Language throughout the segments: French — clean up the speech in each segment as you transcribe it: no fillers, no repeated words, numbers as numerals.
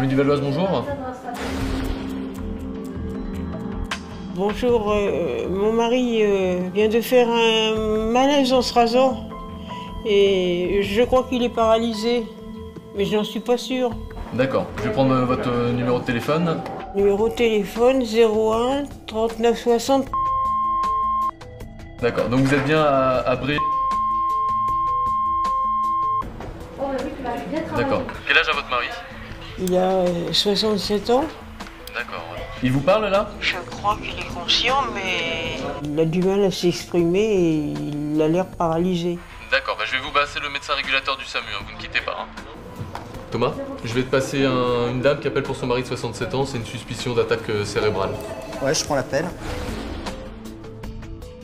Famille Duvalloise, bonjour. Bonjour, mon mari vient de faire un malaise en se rasant et je crois qu'il est paralysé, mais je n'en suis pas sûre. D'accord, je vais prendre votre numéro de téléphone. Numéro de téléphone 01 39 60. D'accord, donc vous êtes bien à Bré. D'accord. Quel âge a votre mari? Il a 67 ans. D'accord. Il vous parle là? Je crois qu'il est conscient, mais il a du mal à s'exprimer et il a l'air paralysé. D'accord, je vais vous passer le médecin régulateur du SAMU, vous ne quittez pas. Thomas, je vais te passer une dame qui appelle pour son mari de 67 ans, c'est une suspicion d'attaque cérébrale. Ouais, je prends l'appel.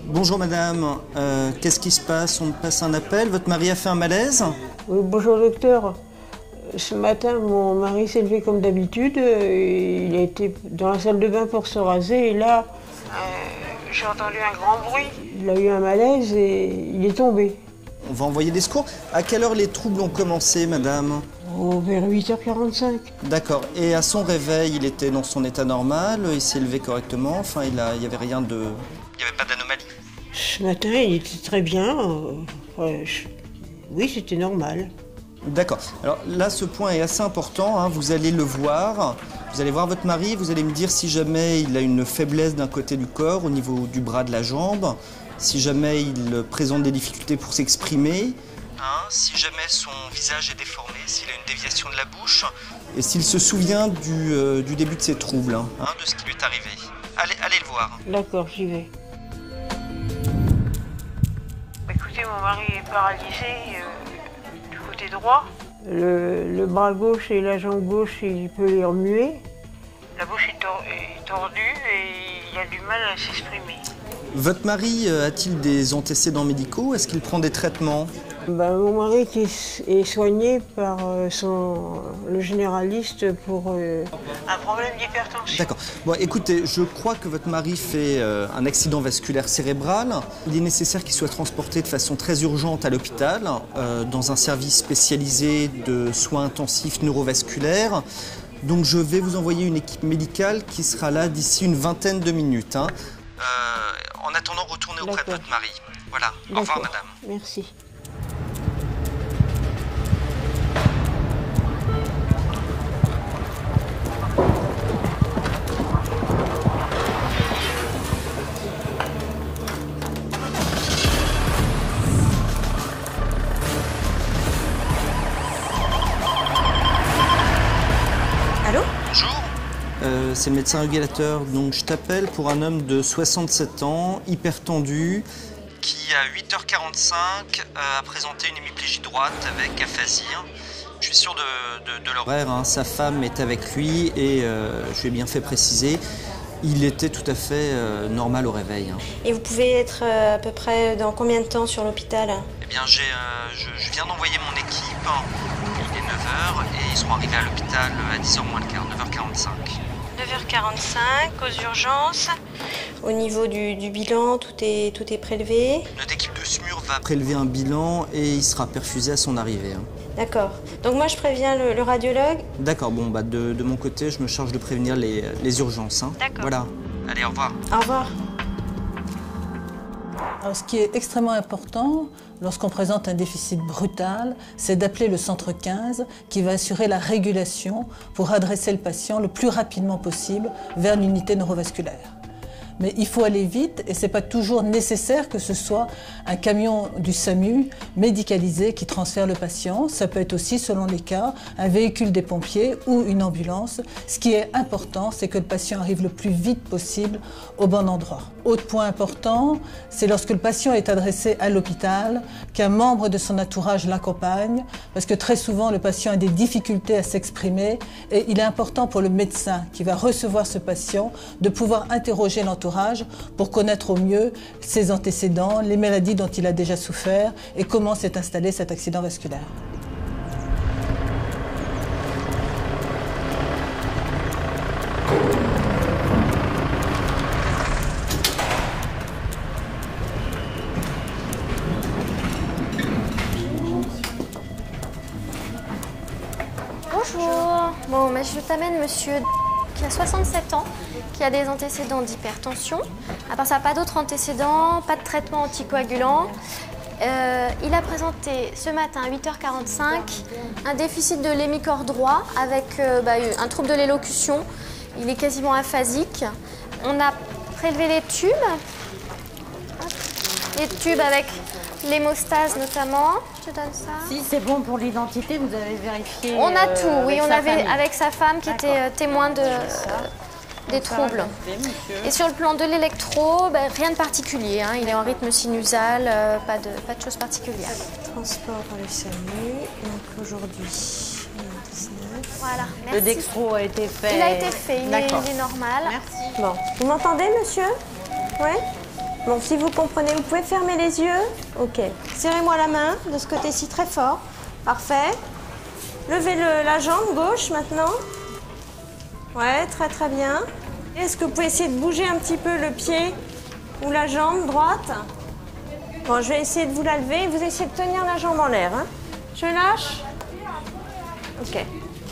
Bonjour madame, qu'est-ce qui se passe? On me passe un appel, votre mari a fait un malaise? Oui, bonjour docteur. Ce matin, mon mari s'est levé comme d'habitude. Il a été dans la salle de bain pour se raser et là, j'ai entendu un grand bruit. Il a eu un malaise et il est tombé. On va envoyer des secours. À quelle heure les troubles ont commencé, madame? Oh, vers 8h45. D'accord. Et à son réveil, il était dans son état normal? Il s'est levé correctement? Enfin, il n'y avait rien de... Il n'y avait pas d'anomalie? Ce matin, il était très bien. Oui, c'était normal. D'accord. Alors là, ce point est assez important, hein. Vous allez le voir. Vous allez voir votre mari, vous allez me dire si jamais il a une faiblesse d'un côté du corps, au niveau du bras, de la jambe, si jamais il présente des difficultés pour s'exprimer, si jamais son visage est déformé, s'il a une déviation de la bouche, et s'il se souvient du début de ses troubles, de ce qui lui est arrivé. Allez le voir. D'accord, j'y vais. Écoutez, mon mari est paralysé du côté droit. Le bras gauche et la jambe gauche, il peut les remuer. La bouche est tordue et il a du mal à s'exprimer. Votre mari a-t-il des antécédents médicaux? Est-ce qu'il prend des traitements? Mon mari est soigné par le généraliste pour un problème d'hypertension. D'accord. Bon, écoutez, je crois que votre mari fait un accident vasculaire cérébral. Il est nécessaire qu'il soit transporté de façon très urgente à l'hôpital, dans un service spécialisé de soins intensifs neurovasculaires. Donc je vais vous envoyer une équipe médicale qui sera là d'ici une vingtaine de minutes. En attendant, retournez auprès de votre mari. Voilà. Au revoir, madame. Merci. Allô? Bonjour. C'est le médecin régulateur. Donc je t'appelle pour un homme de 67 ans, hyper tendu, qui à 8h45 a présenté une hémiplégie droite avec aphasie. Je suis sûr de l'horaire. Sa femme est avec lui et je lui ai bien fait préciser. Il était tout à fait normal au réveil. Et vous pouvez être à peu près dans combien de temps sur l'hôpital? Eh bien, je viens d'envoyer mon équipe. Il est 9h et ils seront arrivés à l'hôpital à 10h moins le quart, 9h45. 9h45, aux urgences. Au niveau du bilan, tout est prélevé. Notre équipe de SMUR va prélever un bilan et il sera perfusé à son arrivée. D'accord. Donc moi, je préviens le radiologue. D'accord, bon, de mon côté, je me charge de prévenir les urgences. D'accord. Voilà. Allez, au revoir. Au revoir. Alors, ce qui est extrêmement important lorsqu'on présente un déficit brutal, c'est d'appeler le centre 15 qui va assurer la régulation pour adresser le patient le plus rapidement possible vers l'unité neurovasculaire. Mais il faut aller vite et ce n'est pas toujours nécessaire que ce soit un camion du SAMU médicalisé qui transfère le patient. Ça peut être aussi, selon les cas, un véhicule des pompiers ou une ambulance. Ce qui est important, c'est que le patient arrive le plus vite possible au bon endroit. Autre point important, c'est lorsque le patient est adressé à l'hôpital, qu'un membre de son entourage l'accompagne, parce que très souvent le patient a des difficultés à s'exprimer et il est important pour le médecin qui va recevoir ce patient de pouvoir interroger l'entourage pour connaître au mieux ses antécédents, les maladies dont il a déjà souffert et comment s'est installé cet accident vasculaire. Bonjour. Bon, je t'amène monsieur qui a 67 ans, qui a des antécédents d'hypertension. À part ça, pas d'autres antécédents, pas de traitement anticoagulant. Il a présenté ce matin à 8h45 un déficit de l'hémicorps droit avec un trouble de l'élocution. Il est quasiment aphasique. On a prélevé les tubes avec l'hémostase notamment. Je te donne ça. Si c'est bon pour l'identité, vous avez vérifié. On a tout, oui, on avait famille. avec sa femme qui était témoin des troubles. Et sur le plan de l'électro, rien de particulier. Hein. Il est en rythme sinusal, pas de choses particulières. Transport par le SAMU, donc aujourd'hui, 19. Voilà, merci. Le dextro a été fait. Il a été fait, il est normal. Merci. Bon, vous m'entendez, monsieur? Oui? Bon, si vous comprenez, vous pouvez fermer les yeux. Ok. Serrez-moi la main de ce côté-ci très fort. Parfait. Levez la jambe gauche maintenant. Ouais, très très bien. Est-ce que vous pouvez essayer de bouger un petit peu le pied ou la jambe droite? Bon, je vais essayer de vous la lever. Vous essayez de tenir la jambe en l'air. Hein. Je lâche. Ok.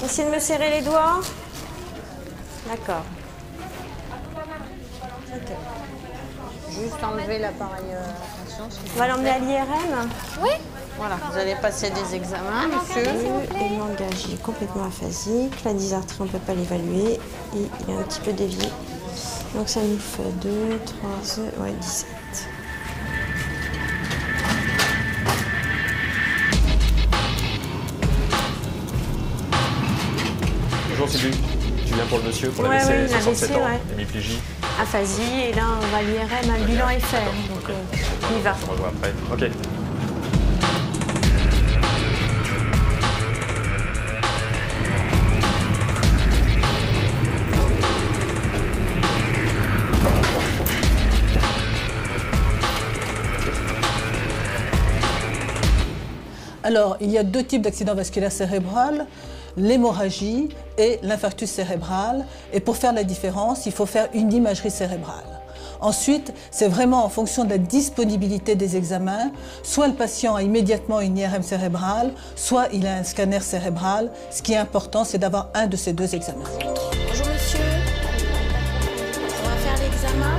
Essayez de me serrer les doigts. D'accord. Ok. Juste enlever l'appareil attention. On va l'emmener à l'IRM. Oui. Voilà, vous allez passer des examens, monsieur. Et le langage il est complètement aphasique. La dysarthrie, on ne peut pas l'évaluer. Et il est un petit peu dévié. Donc ça nous fait 2, 3, 17. Bonjour Sylvie, tu viens pour le monsieur, pour Ouais, l'AVC, oui, 67 l'AVC, ans, ouais. hémiplégie. Aphasie, et là on va à l'IRM, le bilan est fait. Donc on y va. On revoit après. Ok. Alors, il y a deux types d'accidents vasculaires cérébral, l'hémorragie et l'infarctus cérébral. Et pour faire la différence, il faut faire une imagerie cérébrale. Ensuite, c'est vraiment en fonction de la disponibilité des examens. Soit le patient a immédiatement une IRM cérébrale, soit il a un scanner cérébral. Ce qui est important, c'est d'avoir un de ces deux examens. Bonjour monsieur. On va faire l'examen.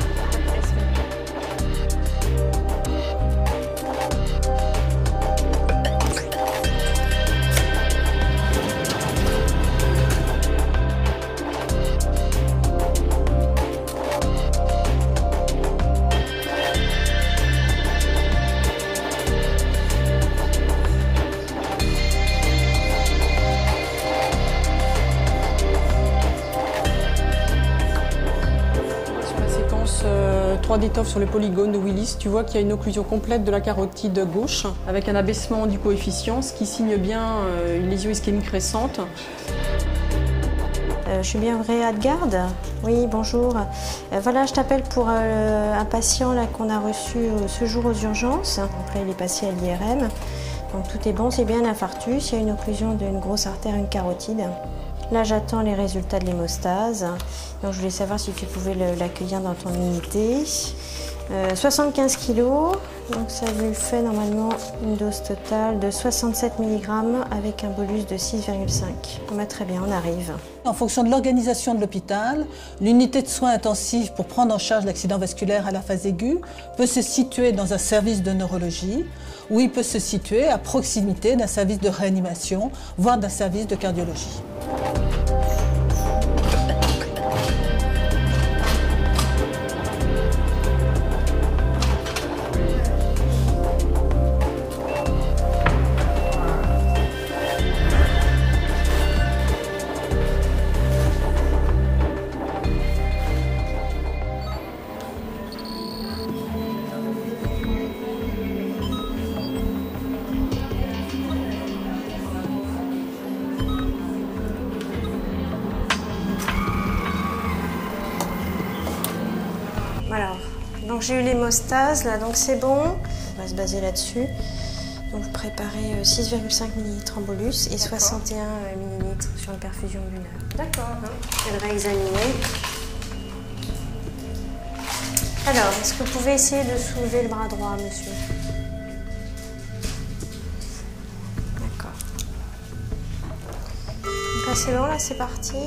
Sur la séquence 3D-TOF sur le polygone de Willis, tu vois qu'il y a une occlusion complète de la carotide gauche avec un abaissement du coefficient, ce qui signe bien une lésion ischémique récente. Je suis bien vraie Adgarde. Oui, bonjour. Voilà, je t'appelle pour un patient là qu'on a reçu ce jour aux urgences. Après, il est passé à l'IRM. Donc tout est bon, c'est bien un infarctus. Il y a une occlusion d'une grosse artère, une carotide. Là, j'attends les résultats de l'hémostase. Donc je voulais savoir si tu pouvais l'accueillir dans ton unité. 75 kg, donc ça lui fait normalement une dose totale de 67 mg avec un bolus de 6,5. Très bien, on arrive. En fonction de l'organisation de l'hôpital, l'unité de soins intensifs pour prendre en charge l'accident vasculaire à la phase aiguë peut se situer dans un service de neurologie ou il peut se situer à proximité d'un service de réanimation, voire d'un service de cardiologie. Alors, donc j'ai eu l'hémostase, là, donc c'est bon. On va se baser là-dessus. Donc vous préparez 6,5 ml en bolus et 61 ml sur une perfusion lunaire. D'accord. Je vais le réexaminer. Alors, est-ce que vous pouvez essayer de soulever le bras droit, monsieur? D'accord. Donc c'est bon, là c'est parti.